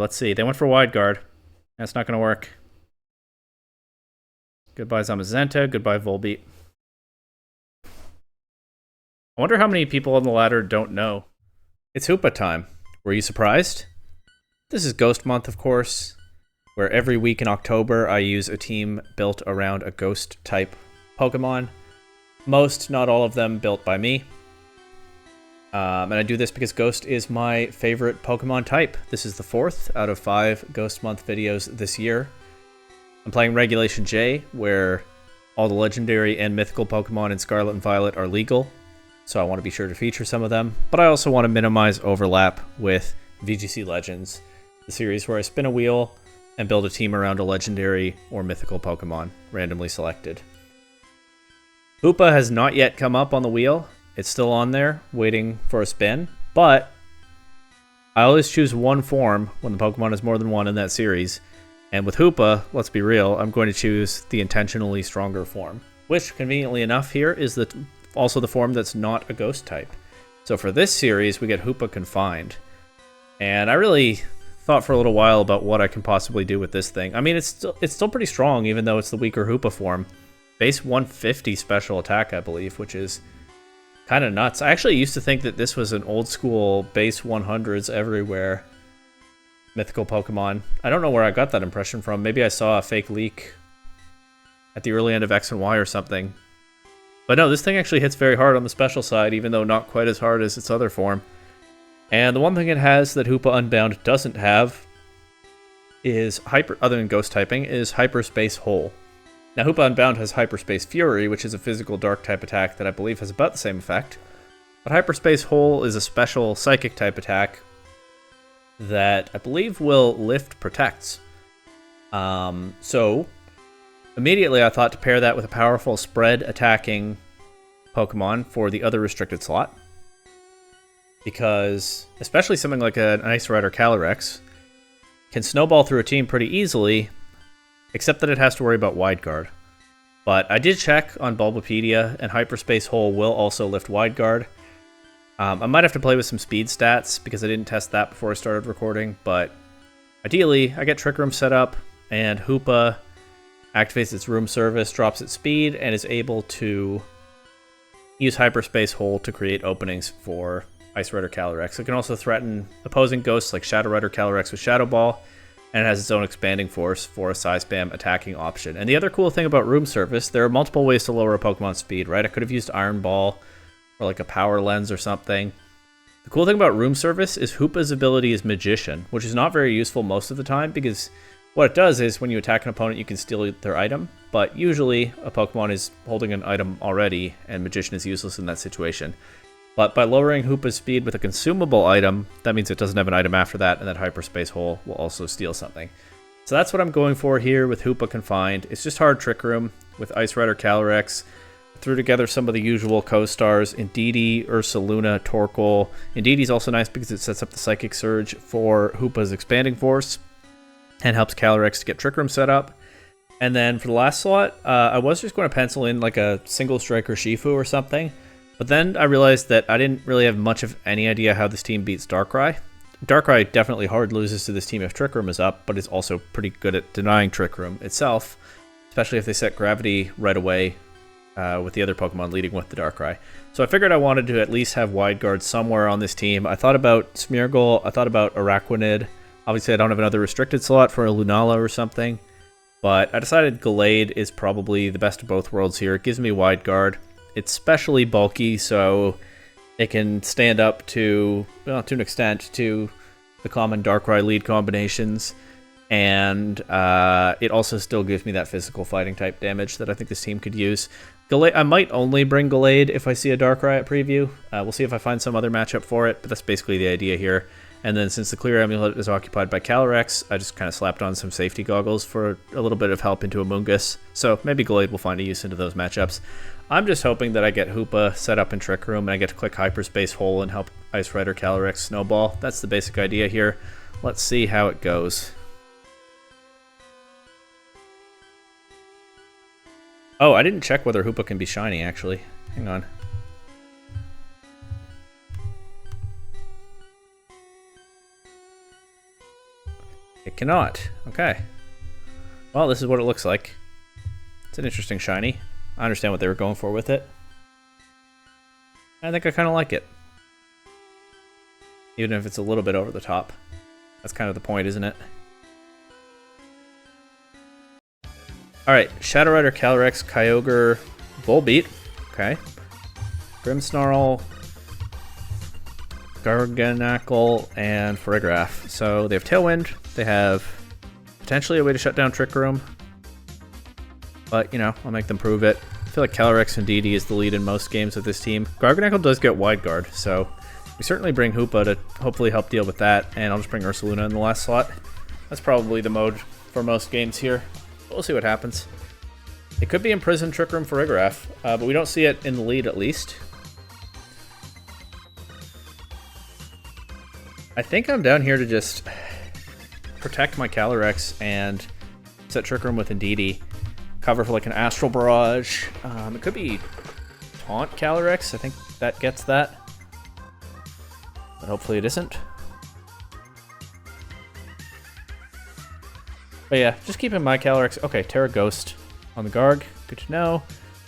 Let's see. They went for wide guard. That's not going to work. Goodbye Zamazenta. Goodbye Volbeat. I wonder how many people on the ladder don't know. It's Hoopa time. Were you surprised? This is Ghost Month, of course, where every week in October I use a team built around a ghost-type Pokemon. Most, not all of them, built by me. And I do this because Ghost is my favorite Pokemon type. This is the 4th out of 5 Ghost Month videos this year. I'm playing Regulation J, where all the legendary and mythical Pokemon in Scarlet and Violet are legal, so I want to be sure to feature some of them. But I also want to minimize overlap with VGC Legends, the series where I spin a wheel and build a team around a legendary or mythical Pokemon, randomly selected. Hoopa has not yet come up on the wheel. It's still on there, waiting for a spin, but I always choose one form when the Pokemon is more than one in that series. And with Hoopa, let's be real, I'm going to choose the intentionally stronger form, which, conveniently enough here, is also the form that's not a ghost type. So for this series, we get Hoopa Confined. And I really thought for a little while about what I can possibly do with this thing. I mean, it's still pretty strong, even though it's the weaker Hoopa form. Base 150 special attack, I believe, which is kind of nuts. I actually used to think that this was an old school base 100s everywhere mythical Pokemon. I don't know where I got that impression from. Maybe I saw a fake leak at the early end of X and Y or something. But no, this thing actually hits very hard on the special side, even though not quite as hard as its other form. And the one thing it has that Hoopa Unbound doesn't have is other than ghost typing, is Hyperspace Hole. Now, Hoopa Unbound has Hyperspace Fury, which is a physical dark type attack that I believe has about the same effect. But Hyperspace Hole is a special psychic type attack that I believe will lift protects. So, immediately I thought to pair that with a powerful spread attacking Pokemon for the other restricted slot. Because, especially something like an Ice Rider Calyrex can snowball through a team pretty easily, except that it has to worry about Wide Guard. But I did check on Bulbapedia, and Hyperspace Hole will also lift Wide Guard. I might have to play with some speed stats, because I didn't test that before I started recording, but ideally, I get Trick Room set up, and Hoopa activates its room service, drops its speed, and is able to use Hyperspace Hole to create openings for Ice Rider Calyrex. It can also threaten opposing ghosts like Shadow Rider Calyrex with Shadow Ball, and it has its own expanding force for a size spam attacking option. And the other cool thing about room service, there are multiple ways to lower a Pokemon's speed, right? I could have used Iron Ball or like a Power Lens or something. The cool thing about room service is Hoopa's ability is Magician, which is not very useful most of the time, because what it does is when you attack an opponent, you can steal their item, but usually a Pokemon is holding an item already, and Magician is useless in that situation. But by lowering Hoopa's speed with a consumable item, that means it doesn't have an item after that, and that Hyperspace Hole will also steal something. So that's what I'm going for here with Hoopa Confined. It's just hard Trick Room with Ice Rider Calyrex. Threw together some of the usual co-stars, Indeedee, Ursaluna, Torkoal. Indeedee's also nice because it sets up the Psychic Surge for Hoopa's Expanding Force and helps Calyrex to get Trick Room set up. And then for the last slot, I was just going to pencil in like a single striker Shifu or something. But then I realized that I didn't really have much of any idea how this team beats Darkrai. Darkrai definitely hard loses to this team if Trick Room is up, but is also pretty good at denying Trick Room itself, especially if they set Gravity right away with the other Pokemon leading with the Darkrai. So I figured I wanted to at least have Wide Guard somewhere on this team. I thought about Smeargle, I thought about Araquanid. Obviously I don't have another restricted slot for a Lunala or something, but I decided Gallade is probably the best of both worlds here. It gives me Wide Guard. It's specially bulky, so it can stand up to, well, to an extent, to the common Darkrai lead combinations. And it also still gives me that physical fighting type damage that I think this team could use. Gallade, I might only bring Gallade if I see a Darkrai at preview. We'll see if I find some other matchup for it, but that's basically the idea here. And then since the Clear Amulet is occupied by Calyrex, I just kind of slapped on some safety goggles for a little bit of help into Amoonguss. So maybe Gallade will find a use into those matchups. I'm just hoping that I get Hoopa set up in Trick Room and I get to click Hyperspace Hole and help Ice Rider Calyrex snowball. That's the basic idea here. Let's see how it goes. Oh, I didn't check whether Hoopa can be shiny, actually. Hang on. It cannot. Okay. Well, this is what it looks like. It's an interesting shiny. I understand what they were going for with it. I think I kind of like it. Even if it's a little bit over the top. That's kind of the point, isn't it? Alright, Shadow Rider, Calyrex, Kyogre, Volbeat. Okay. Grimmsnarl, Garganacl, and Farigiraf. So they have Tailwind. They have potentially a way to shut down Trick Room. But, you know, I'll make them prove it. I feel like Calyrex and DD is the lead in most games with this team. Garganacl does get Wide Guard, so we certainly bring Hoopa to hopefully help deal with that, and I'll just bring Ursaluna in the last slot. That's probably the mode for most games here. We'll see what happens. It could be Imprisoned Trick Room for Farigiraf, but we don't see it in the lead at least. I think I'm down here to just protect my Calyrex and set Trick Room with Indeedee. Cover for like an Astral Barrage. It could be Taunt Calyrex. I think that gets that. But hopefully it isn't. But yeah, just keeping my Calyrex. Okay, Terra Ghost on the Garg. Good to know.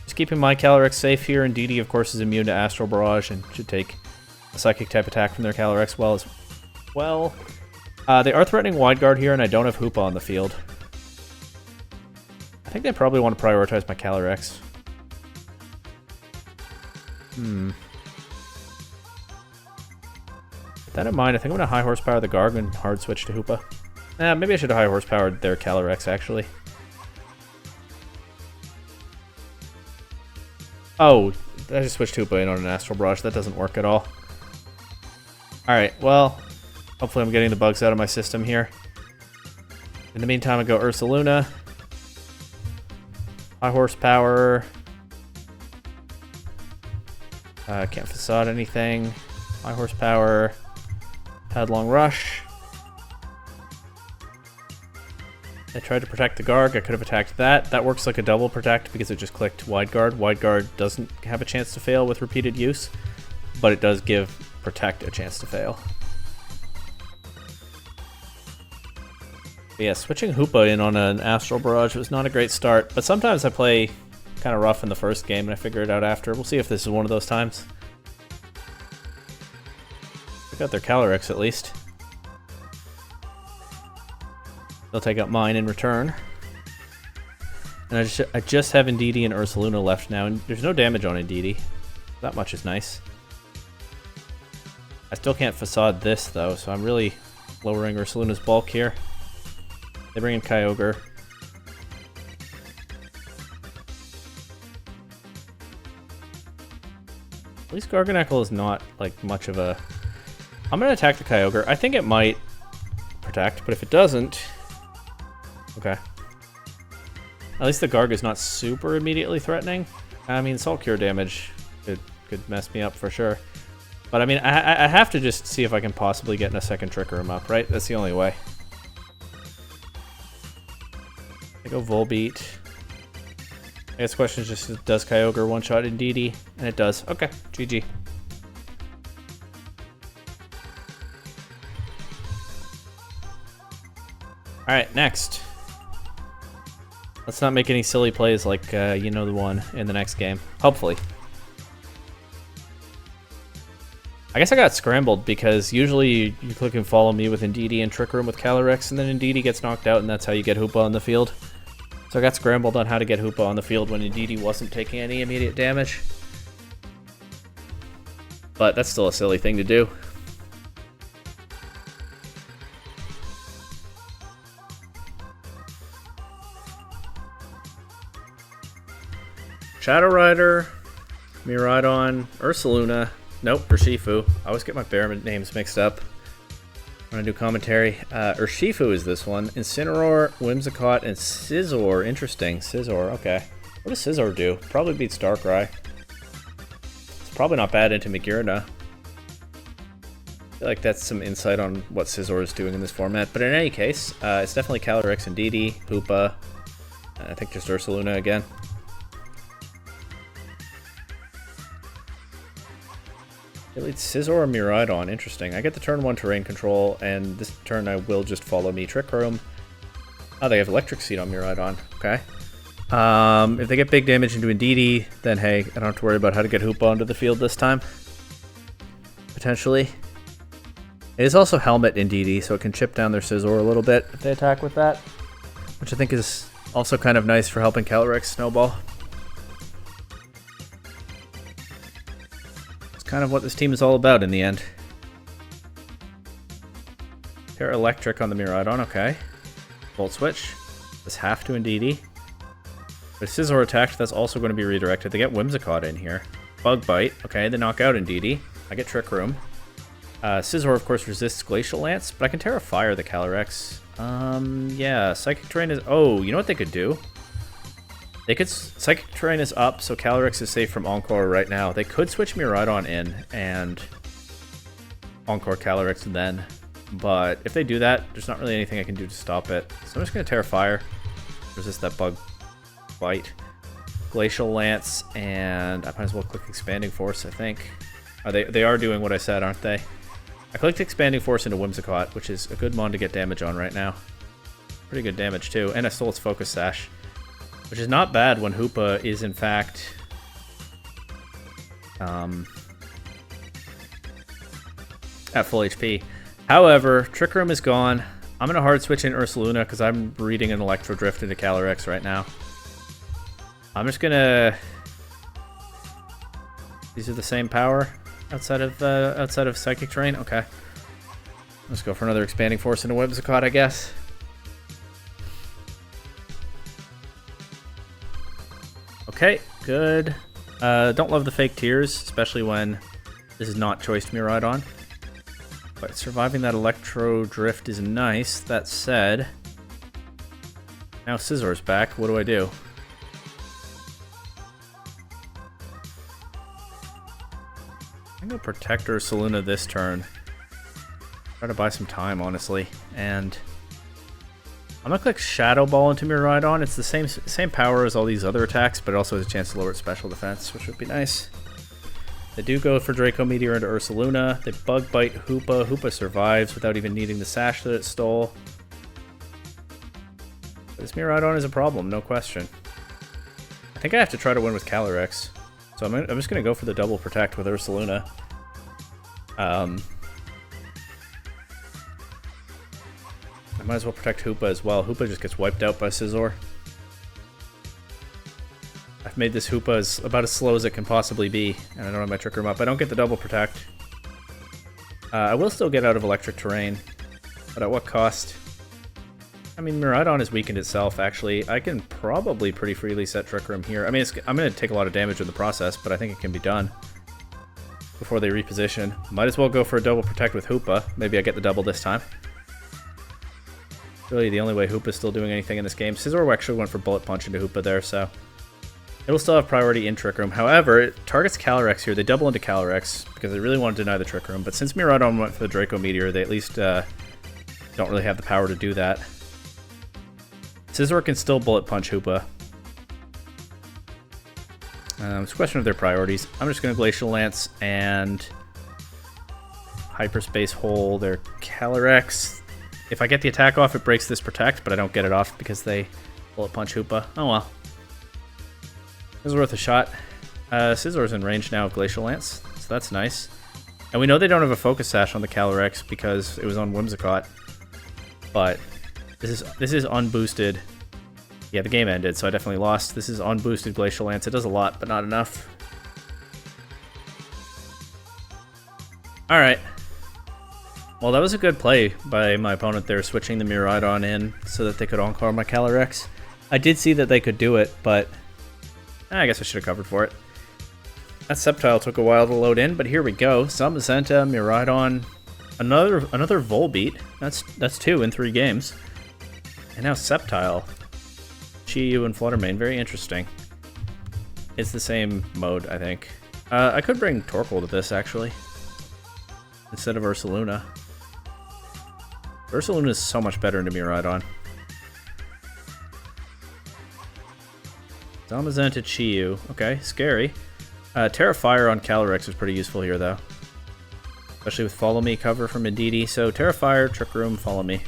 Just keeping my Calyrex safe here. And DD, of course, is immune to Astral Barrage and should take a Psychic type attack from their Calyrex well as well. They are threatening Wide Guard here, and I don't have Hoopa on the field. I think they probably want to prioritize my Calyrex. With that in mind, I think I'm going to high horsepower the Garg and hard switch to Hoopa. Maybe I should have high horsepowered their Calyrex, actually. Oh, I just switched Hoopa in on an Astral Barrage. That doesn't work at all. Alright, well, hopefully I'm getting the bugs out of my system here. In the meantime, I go Ursaluna. High horsepower. Can't facade anything. High horsepower. Headlong Rush. I tried to protect the Garg. I could have attacked that. That works like a double protect because it just clicked Wide Guard. Wide Guard doesn't have a chance to fail with repeated use, but it does give Protect a chance to fail. But yeah, switching Hoopa in on an Astral Barrage was not a great start, but sometimes I play kind of rough in the first game and I figure it out after. We'll see if this is one of those times. Check out their Calyrex at least. They'll take out mine in return. And I just have Indeedee and Ursaluna left now, and there's no damage on Indeedee. That much is nice. I still can't facade this though, so I'm really lowering Ursaluna's bulk here. They bring in Kyogre. At least Garganacl is not like much of a... I'm gonna attack the Kyogre. I think it might protect, but if it doesn't... Okay. At least the Garg is not super immediately threatening. I mean, Salt Cure damage could mess me up for sure. But I mean, I have to just see if I can possibly get in a second Trick Room up, right? That's the only way. I go Volbeat. I guess the question is just, does Kyogre one-shot Indeedee? And it does. Okay, GG. Alright, next. Let's not make any silly plays like you know the one in the next game. Hopefully. I guess I got scrambled because usually you click and follow me with Indeedee and Trick Room with Calyrex, and then Indeedee gets knocked out, and that's how you get Hoopa on the field. So I got scrambled on how to get Hoopa on the field when Indeedee wasn't taking any immediate damage. But that's still a silly thing to do. Shadow Rider, Miraidon, Ursaluna. Nope, Urshifu. I always get my bear names mixed up when I do commentary. Urshifu is this one. Incineroar, Whimsicott, and Scizor. Interesting. Scizor, okay. What does Scizor do? Probably beats Darkrai. It's probably not bad into Magearna. I feel like that's some insight on what Scizor is doing in this format. But in any case, it's definitely Calyrex and Indeedee, Hoopa, I think just Ursaluna again. It leads Scizor or Miraidon. Interesting. I get the turn 1 terrain control, and this turn I will just follow me Trick Room. Oh, they have Electric Seed on Miraidon. Okay. If they get big damage into Indeedee, then hey, I don't have to worry about how to get Hoopa onto the field this time. Potentially. It is also Helmet Indeedee, so it can chip down their Scizor a little bit if they attack with that. Which I think is also kind of nice for helping Calyrex snowball. It's kind of what this team is all about in the end. Terra Electric on the Miraidon, okay. Volt Switch. This half to Indeedee. If Scizor attacked, that's also going to be redirected. They get Whimsicott in here. Bug Bite. Okay, they knock out Indeedee. I get Trick Room. Scizor, of course, resists Glacial Lance, but I can Terra Fire the Calyrex. Yeah, Psychic Terrain is... Oh, you know what they could do? They could... Psychic Terrain is up, so Calyrex is safe from Encore right now. They could switch Miraidon in and Encore Calyrex then. But if they do that, there's not really anything I can do to stop it. So I'm just going to Terra Fire. Resist that Bug Bite. Glacial Lance, and I might as well click Expanding Force, I think. They are doing what I said, aren't they? I clicked Expanding Force into Whimsicott, which is a good mon to get damage on right now. Pretty good damage, too. And I stole its Focus Sash, which is not bad when Hoopa is, in fact... at full HP. However, Trick Room is gone. I'm going to hard switch in Ursaluna because I'm reading an Electro Drift into Calyrex right now. I'm just going to... These are the same power outside of Psychic Terrain? Okay. Let's go for another Expanding Force into Whimsicott, I guess. Okay, good. Don't love the fake tears, especially when this is not choiced Miraidon. But surviving that Electro Drift is nice. That said, now Scizor's back. What do I do? I'm going to protect Ursaluna this turn. Try to buy some time, honestly. And I'm going to click Shadow Ball into Miraidon. It's the same power as all these other attacks, but it also has a chance to lower its special defense, which would be nice. They do go for Draco Meteor into Ursaluna. They Bug Bite Hoopa. Hoopa survives without even needing the Sash that it stole. This Miraidon is a problem, no question. I think I have to try to win with Calyrex. So I'm just going to go for the double protect with Ursaluna. I might as well protect Hoopa as well. Hoopa just gets wiped out by Scizor. I've made this Hoopa about as slow as it can possibly be, and I don't have my Trick Room up. I don't get the double protect. I will still get out of Electric Terrain, but at what cost? I mean, Miraidon has weakened itself, actually. I can probably pretty freely set Trick Room here. I mean, I'm going to take a lot of damage in the process, but I think it can be done before they reposition. Might as well go for a double protect with Hoopa. Maybe I get the double this time. Really, the only way Hoopa's still doing anything in this game. Scizor actually went for Bullet Punch into Hoopa there, so it'll still have priority in Trick Room. However, it targets Calyrex here. They double into Calyrex because they really want to deny the Trick Room. But since Miraidon went for the Draco Meteor, they at least don't really have the power to do that. Scizor can still Bullet Punch Hoopa. It's a question of their priorities. I'm just going to Glacial Lance and Hyperspace Hole their Calyrex. If I get the attack off, it breaks this Protect, but I don't get it off because they Bullet Punch Hoopa. Oh well. It was worth a shot. Scizor's in range now of Glacial Lance, so that's nice. And we know they don't have a Focus Sash on the Calyrex because it was on Whimsicott. But this is unboosted. Yeah, the game ended, so I definitely lost. This is unboosted Glacial Lance. It does a lot, but not enough. Alright. Well, that was a good play by my opponent there, switching the Miraidon in so that they could Encore my Calyrex. I did see that they could do it, but I guess I should have covered for it. That Sceptile took a while to load in, but here we go. Zamazenta, Miraidon, another Volbeat. That's 2 in 3 games. And now Sceptile. Chi-Yu and Fluttermane, very interesting. It's the same mode, I think. I could bring Torkoal to this, actually, instead of Ursaluna. Ursaluna is so much better into Miraidon. Zamazenta, Chi-Yu. Okay, scary. Terra Fire on Calyrex is pretty useful here, though. especially with Follow Me cover from Indeedee. So Terra Fire, Trick Room, Follow Me.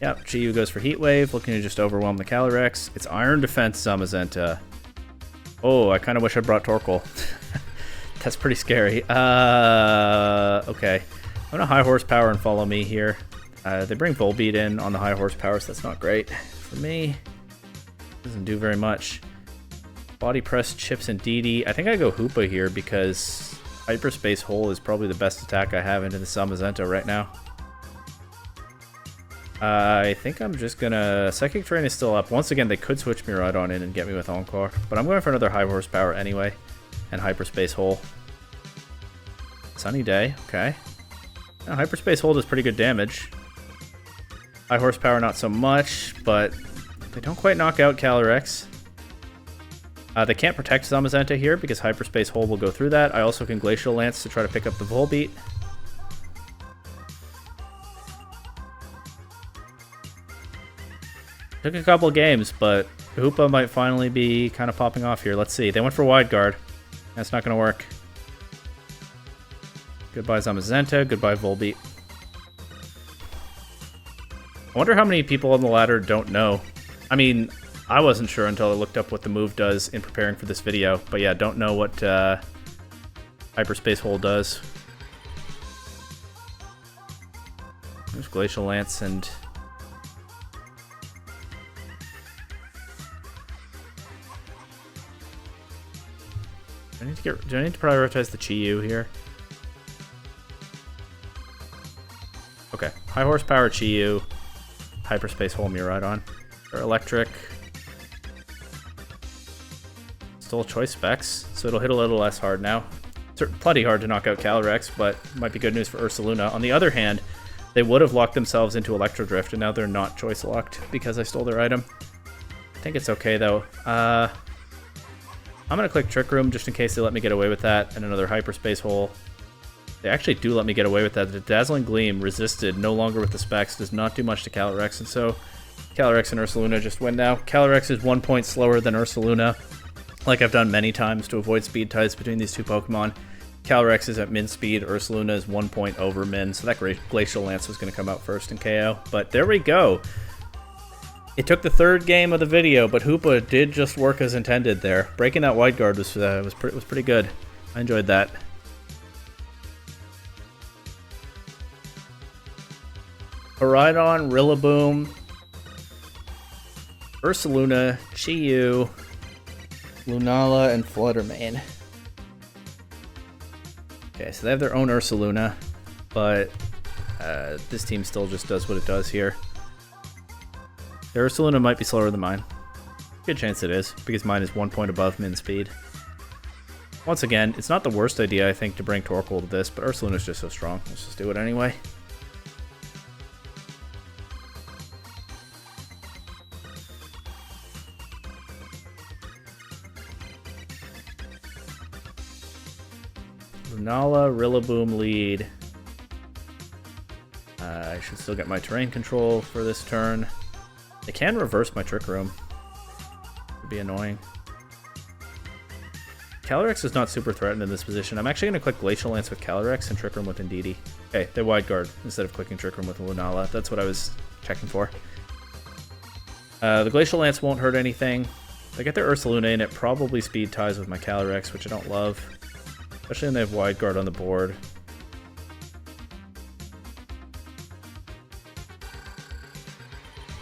Yep, Chi-Yu goes for Heat Wave, looking to just overwhelm the Calyrex. It's Iron Defense Zamazenta. Oh, I kind of wish I brought Torkoal. That's pretty scary. Okay. I'm going to High Horsepower and Follow Me here. They bring Volbeat in on the High Horsepower, so that's not great. For me, doesn't do very much. Body Press, Chips, and Indeedee. I think I go Hoopa here because Hyperspace Hole is probably the best attack I have into the Zamazenta right now. I think I'm just gonna... Psychic Terrain is still up. Once again, they could switch me right on in and get me with Encore. But I'm going for another High Horsepower anyway. And Hyperspace Hole. Sunny Day, okay. Now, Hyperspace Hole does pretty good damage. High Horsepower not so much, but they don't quite knock out Calyrex. They can't protect Zamazenta here because Hyperspace Hole will go through that. I also can Glacial Lance to try to pick up the Volbeat. Took a couple games, but Hoopa might finally be kind of popping off here. Let's see. They went for Wide Guard. That's not going to work. Goodbye Zamazenta. Goodbye Volbeat. I wonder how many people on the ladder don't know. I mean, I wasn't sure until I looked up what the move does in preparing for this video. But yeah, don't know what Hyperspace Hole does. There's Glacial Lance and... Do I need to prioritize the Chi-Yu here? Okay. High Horsepower Chi-Yu. Hyperspace Hole Miraidon. Or Electric. Still Choice Specs, so it'll hit a little less hard now. It's plenty hard to knock out Calyrex, but might be good news for Ursaluna. On the other hand, they would have locked themselves into Electro Drift, and now they're not Choice Locked because I stole their item. I think it's okay, though. I'm going to click Trick Room just in case they let me get away with that, and another Hyperspace Hole. They actually do let me get away with that. The Dazzling Gleam resisted, no longer with the specs, does not do much to Calyrex, and so Calyrex and Ursaluna just win now. Calyrex is 1 point slower than Ursaluna, like I've done many times to avoid speed ties between these two Pokemon. Calyrex is at min speed, Ursaluna is 1 point over min, so that Glacial Lance was going to come out first in KO. But there we go. It took the third game of the video, but Hoopa did just work as intended there. Breaking that Wide Guard was pretty good. I enjoyed that. Miraidon, Rillaboom, Ursaluna, Chi-Yu, Lunala, and Fluttermane. Okay, so they have their own Ursaluna, but this team still just does what it does here. Their Ursaluna might be slower than mine. Good chance it is, because mine is 1 point above min speed. Once again, it's not the worst idea, I think, to bring Torkoal to this, but Ursaluna's just so strong. Let's just do it anyway. Lunala, Rillaboom lead. I should still get my terrain control for this turn. They can reverse my Trick Room. Would be annoying. Calyrex is not super threatened in this position. I'm actually going to click Glacial Lance with Calyrex and Trick Room with Indeedee. Okay, they Wide Guard instead of clicking Trick Room with Lunala. That's what I was checking for. The Glacial Lance won't hurt anything. They get their Ursaluna in, it probably speed ties with my Calyrex, which I don't love. Especially when they have Wide Guard on the board.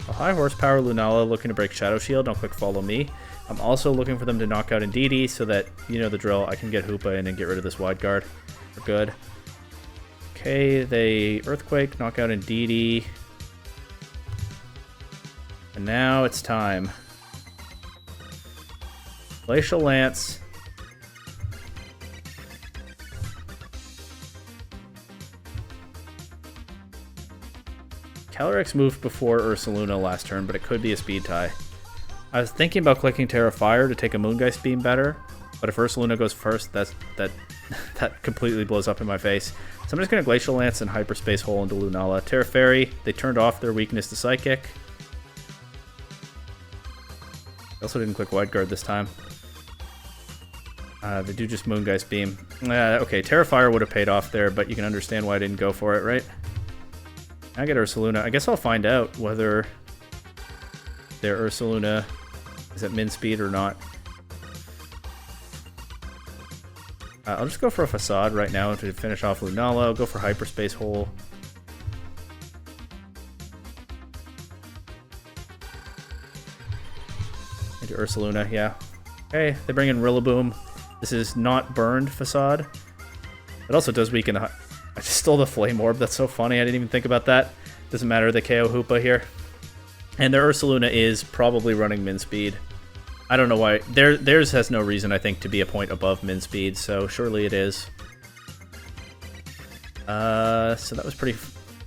A High Horsepower Lunala looking to break Shadow Shield. Don't click Follow Me. I'm also looking for them to knock out Indeedee so that, you know the drill, I can get Hoopa in and get rid of this Wide Guard. We're good. Okay, they Earthquake, knock out Indeedee. And now it's time. Glacial Lance. Calyrex moved before Ursaluna last turn, but it could be a speed tie. I was thinking about clicking Terra Fire to take a Moongeist Beam better, but if Ursaluna goes first, that completely blows up in my face. So I'm just going to Glacial Lance and Hyperspace Hole into Lunala. Terra Fairy, they turned off their weakness to Psychic. I also didn't click Wide Guard this time. They do just Moongeist Beam. Okay, Terrifier would have paid off there, but you can understand why I didn't go for it, right? I get Ursaluna. I guess I'll find out whether their Ursaluna is at min speed or not. I'll just go for a Facade right now to finish off Lunala. I'll go for Hyperspace Hole. Into Ursaluna, yeah. Okay, they bring in Rillaboom. This is not burned Facade. It also does weaken the... I just stole the Flame Orb. That's so funny. I didn't even think about that. Doesn't matter. They KO Hoopa here. And their Ursaluna is probably running min speed. I don't know why. Theirs has no reason, I think, to be a point above min speed, so surely it is. So that was pretty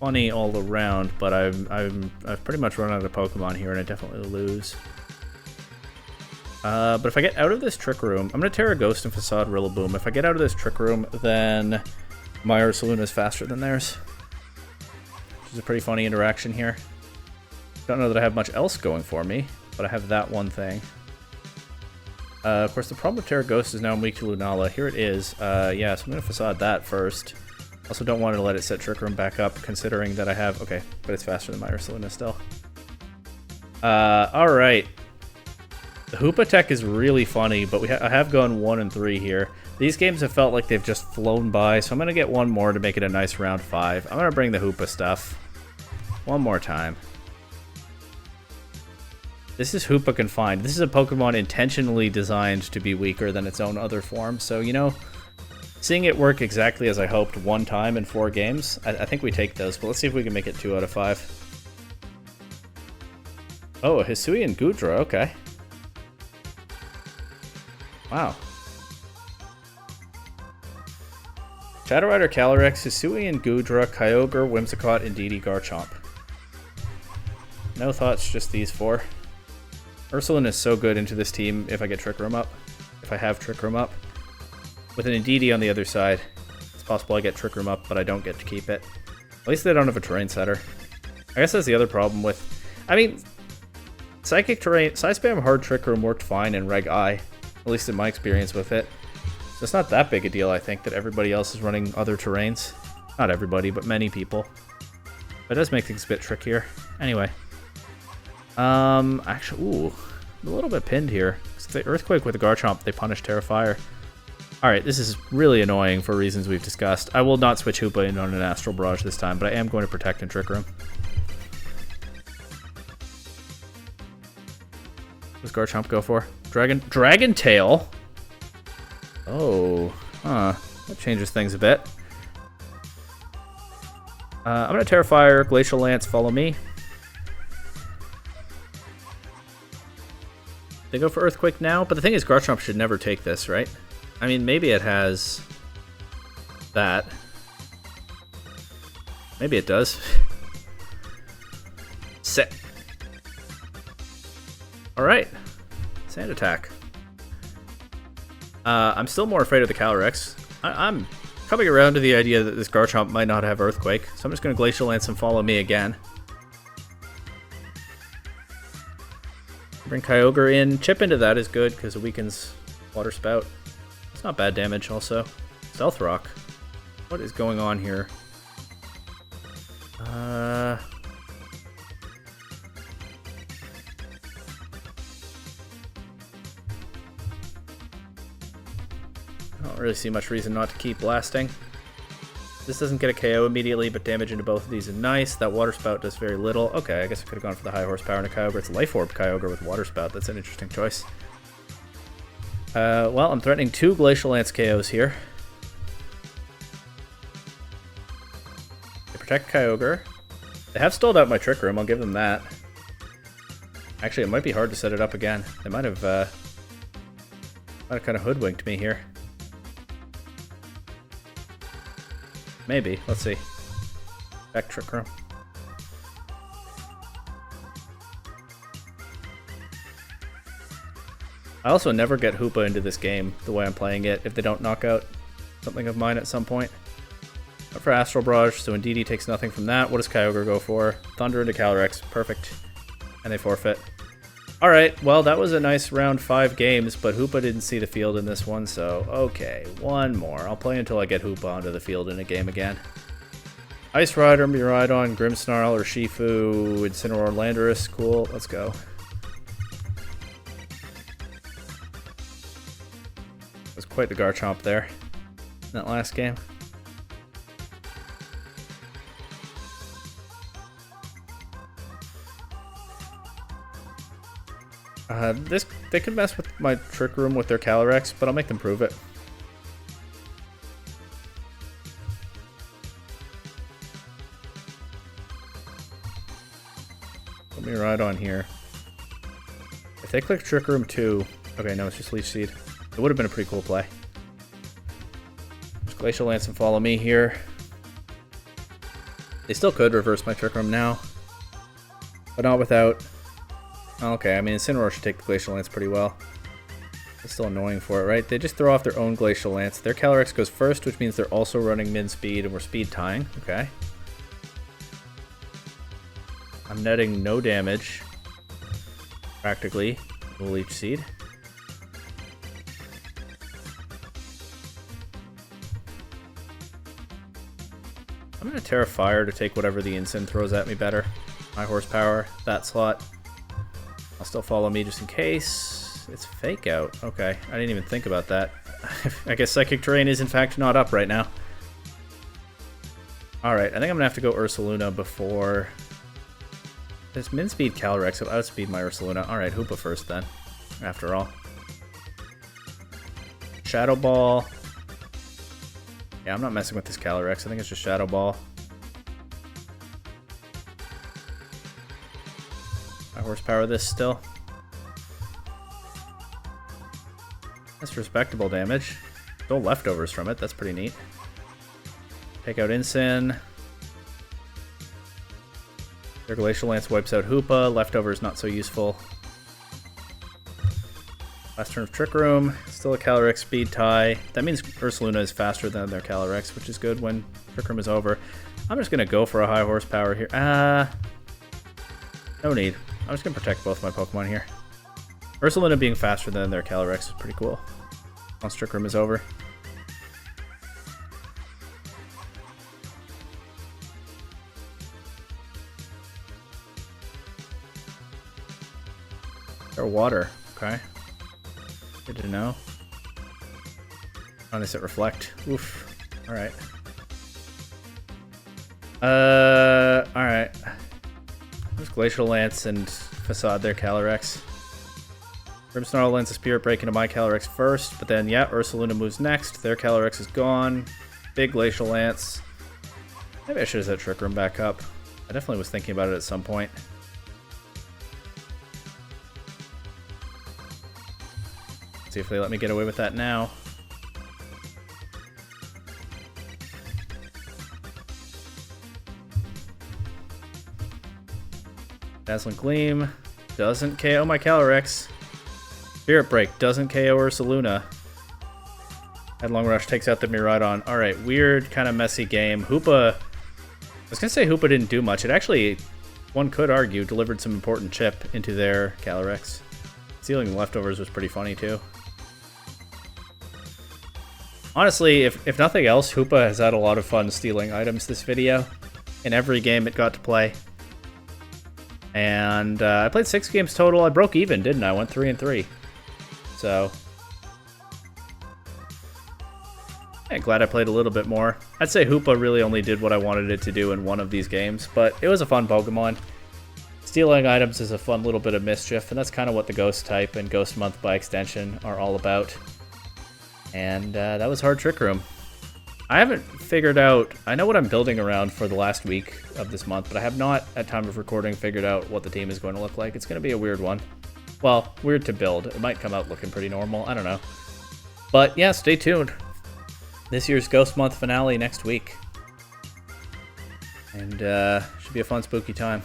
funny all around, but I've pretty much run out of Pokemon here, and I definitely lose. But if I get out of this Trick Room, I'm going to Terra Ghost and Facade Rillaboom. If I get out of this Trick Room, then my Ursaluna is faster than theirs. Which is a pretty funny interaction here. Don't know that I have much else going for me, but I have that one thing. Of course, the problem with Terra Ghost is now I'm weak to Lunala. Here it is. Yeah, so I'm going to Facade that first. Also don't want to let it set Trick Room back up, considering that I have... Okay, but it's faster than my Ursaluna still. Alright. The Hoopa tech is really funny, but I have gone 1 and 3 here. These games have felt like they've just flown by, so I'm going to get one more to make it a nice round 5. I'm going to bring the Hoopa stuff one more time. This is Hoopa Confined. This is a Pokemon intentionally designed to be weaker than its own other form, so, you know, seeing it work exactly as I hoped one time in 4 games, I think we take those, but let's see if we can make it 2 out of 5. Oh, a Hisuian Goodra, okay. Wow. Shadow Rider Calyrex, Hisuian Goodra, Kyogre, Whimsicott, Indeedee, Garchomp. No thoughts, just these 4. Ursaluna is so good into this team if I get Trick Room up. If I have Trick Room up. With an Indeedee on the other side, it's possible I get Trick Room up, but I don't get to keep it. At least they don't have a Terrain Setter. I guess that's the other problem with... I mean, Psychic Terrain... Side Spam Hard Trick Room worked fine in Reg I. At least in my experience with it. So it's not that big a deal, I think, that everybody else is running other terrains. Not everybody, but many people. But it does make things a bit trickier. Anyway. Actually, ooh. I'm a little bit pinned here. If they Earthquake with a Garchomp, they punish Terrafire. Alright, this is really annoying for reasons we've discussed. I will not switch Hoopa in on an Astral Barrage this time, but I am going to Protect and Trick Room. What does Garchomp go for? Dragon Tail? Oh, huh. That changes things a bit. I'm going to Terrafire, Glacial Lance, follow me. They go for Earthquake now, but the thing is Garchomp should never take this, right? I mean, maybe it has that. Maybe it does. Set. Alright. Sand Attack. I'm still more afraid of the Calyrex. I'm coming around to the idea that this Garchomp might not have Earthquake, so I'm just going to Glacial Lance and follow me again. Bring Kyogre in. Chip into that is good because it weakens Water Spout. It's not bad damage also. Stealth Rock. What is going on here? I don't really see much reason not to keep blasting. This doesn't get a KO immediately, but damage into both of these is nice. That Water Spout does very little. Okay, I guess I could have gone for the high horsepower and a Kyogre. It's Life Orb Kyogre with Water Spout. That's an interesting choice. Well, I'm threatening 2 Glacial Lance KOs here. They protect Kyogre. They have stalled out my Trick Room, I'll give them that. Actually, it might be hard to set it up again. They might have kind of hoodwinked me here. Maybe. Let's see. Back Trick Room. I also never get Hoopa into this game the way I'm playing it if they don't knock out something of mine at some point. Up for Astral Barrage, so Indeedee takes nothing from that. What does Kyogre go for? Thunder into Calyrex. Perfect. And they forfeit. Alright, well, that was a nice round 5 games, but Hoopa didn't see the field in this one, so okay, one more. I'll play until I get Hoopa onto the field in a game again. Ice Rider, Miraidon, Grimmsnarl, or Shifu, Incineroar, Landorus. Cool, let's go. That was quite the Garchomp there in that last game. They could mess with my Trick Room with their Calyrex, but I'll make them prove it. Let me ride on here. If they click Trick Room 2... Okay, no, it's just Leech Seed. It would have been a pretty cool play. Just Glacial Lance and follow me here. They still could reverse my Trick Room now, but not without... Okay, I mean, Incineroar should take the Glacial Lance pretty well. It's still annoying for it, right? They just throw off their own Glacial Lance. Their Calyrex goes first, which means they're also running min speed, and we're speed tying. Okay. I'm netting no damage, practically, with Leech Seed. I'm going to Terra Fire to take whatever the Incin throws at me better. High horsepower, that slot. I'll still follow me just in case. It's Fake Out. Okay, I didn't even think about that. I guess Psychic Terrain is in fact not up right now. Alright, I think I'm going to have to go Ursaluna before... This min speed Calyrex will outspeed my Ursaluna. Alright, Hoopa first then, after all. Shadow Ball. Yeah, I'm not messing with this Calyrex. I think it's just Shadow Ball. I horsepower this still. That's respectable damage. Still leftovers from it. That's pretty neat. Take out Incin. Their Glacial Lance wipes out Hoopa. Leftovers not so useful. Last turn of Trick Room. Still a Calyrex speed tie. That means Ursaluna is faster than their Calyrex, which is good when Trick Room is over. I'm just going to go for a high horsepower here. No need. I'm just going to protect both my Pokemon here. Ursaluna being faster than their Calyrex is pretty cool. Once Trick Room is over. Or water. Okay. Good to know. Oh, they set Reflect. Oof. Alright. Alright. Just Glacial Lance and Facade their Calyrex. Grimmsnarl lends a Spirit Break into my Calyrex first, but then, yeah, Ursaluna moves next. Their Calyrex is gone. Big Glacial Lance. Maybe I should have set Trick Room back up. I definitely was thinking about it at some point. See if they let me get away with that now. Dazzling Gleam doesn't KO my Calyrex. Spirit Break doesn't KO Ursaluna. Headlong Rush takes out the Miraidon. Alright, weird, kind of messy game. Hoopa... I was going to say Hoopa didn't do much. It actually, one could argue, delivered some important chip into their Calyrex. Stealing the leftovers was pretty funny too. Honestly, if nothing else, Hoopa has had a lot of fun stealing items this video. In every game it got to play. And I played 6 games total. I broke even, didn't I? I went 3-3. So... I'm glad I played a little bit more. I'd say Hoopa really only did what I wanted it to do in one of these games, but it was a fun Pokemon. Stealing items is a fun little bit of mischief, and that's kind of what the Ghost type and Ghost Month by extension are all about. And that was Hard Trick Room. I haven't figured out... I know what I'm building around for the last week of this month, but I have not, at time of recording, figured out what the team is going to look like. It's going to be a weird one. Well, weird to build. It might come out looking pretty normal. I don't know. But yeah, stay tuned. This year's Ghost Month finale next week. And should be a fun, spooky time.